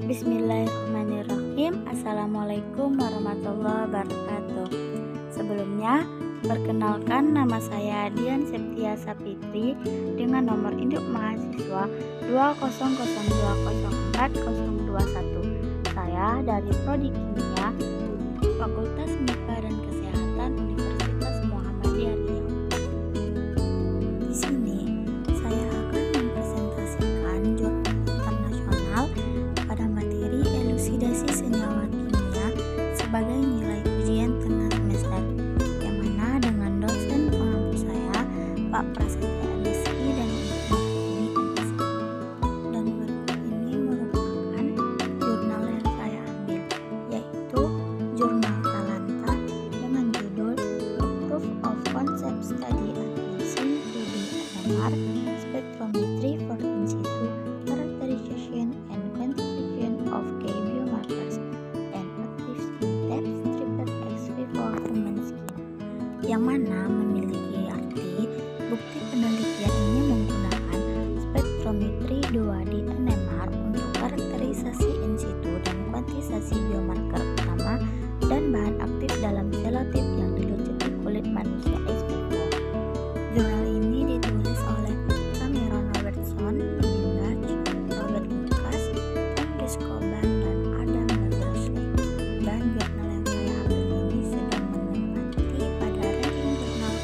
Bismillahirrahmanirrahim. Assalamualaikum warahmatullahi wabarakatuh. Sebelumnya, perkenalkan nama saya Dian Septia Sapitri dengan nomor induk mahasiswa 200204021. Saya dari Prodi Kimia, Fakultas MIPA dan Kesehatan Universitas Muhammadiyah Riau. Di sini saya akan mempresentasikan jurnal internasional pada materi elusidasi senyawa kimia sebagai nilai ujian tengah semester, yang mana dengan dosen pengampu saya, Pak Prasetya MSI dan Ibu Martini MSI. Dan berikut ini merupakan jurnal yang saya ambil, yaitu jurnal Talanta dengan judul Proof of Concept Study Advancing 2D NMR Spectrometry for In Situ Characterization and Quantification of Key Biomarkers and Active Skin Types Triple X for Human Skin, yang mana memiliki arti bukti penelitian ini menggunakan spektrometri 2D NMR untuk karakterisasi in situ dan kuantisasi biomarker utama dan bahan aktif dalam selotip yang dilucuti kulit manusia ex vivo. Jurnal ini ditulis oleh Cameron Robertson, Lindach, Robert Lucas, Andres Coban, dan Adam Lagersley. Dan jurnal yang saya ambil ini sedang menempati pada ranking jurnal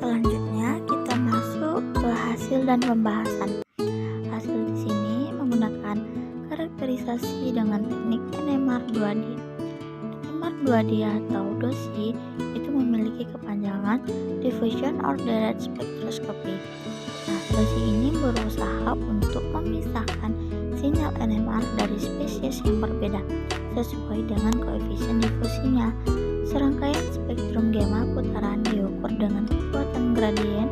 Selanjutnya kita masuk ke hasil dan pembahasan. Hasil di sini menggunakan karakterisasi dengan teknik NMR 2D. NMR 2D atau DOSI itu memiliki kepanjangan Diffusion Ordered Spectroscopy. Nah, DOSI ini berusaha untuk memisahkan sinyal NMR dari spesies yang berbeda sesuai dengan koefisien difusinya. Serangkaian spektrum gamma putaran diukur dengan kekuatan gradien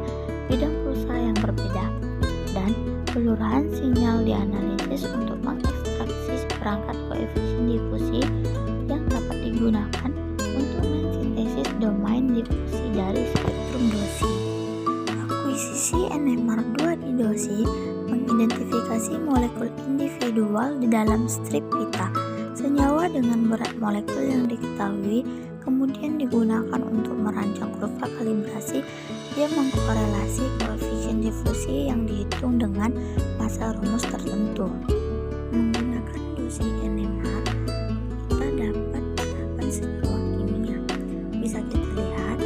bidang pulsa yang berbeda, dan keseluruhan sinyal dianalisis untuk mengekstraksi seperangkat koefisien difusi yang dapat digunakan untuk mensintesis domain difusi dari spektrum DOSI. Akuisisi NMR 2D DOSI mengidentifikasi molekul individual di dalam strip pita. Senyawa dengan berat molekul yang diketahui kemudian digunakan untuk merancang kurva kalibrasi yang mengkorelasi koefisien difusi yang dihitung dengan masa rumus tertentu. Menggunakan DOSI NMR, kita dapat penetapan senyawa kimia. Bisa kita lihat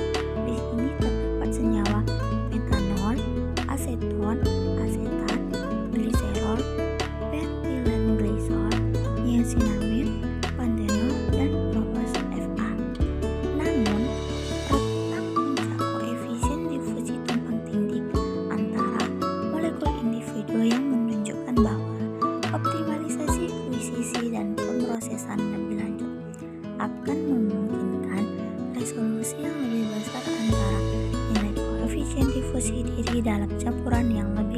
di sini terdapat senyawa metanol, aseton, asetat, gliserol, pentylen glycol, niacinamide, pantenol, dan propos Fa. Namun, retak puncak koefisien difusi tumpang tindih antara molekul individu yang menunjukkan bahwa optimalisasi akuisisi dan pemrosesan lebih lanjut akan memungkinkan resolusi yang lebih besar antara nilai koefisien difusi diri dalam campuran yang lebih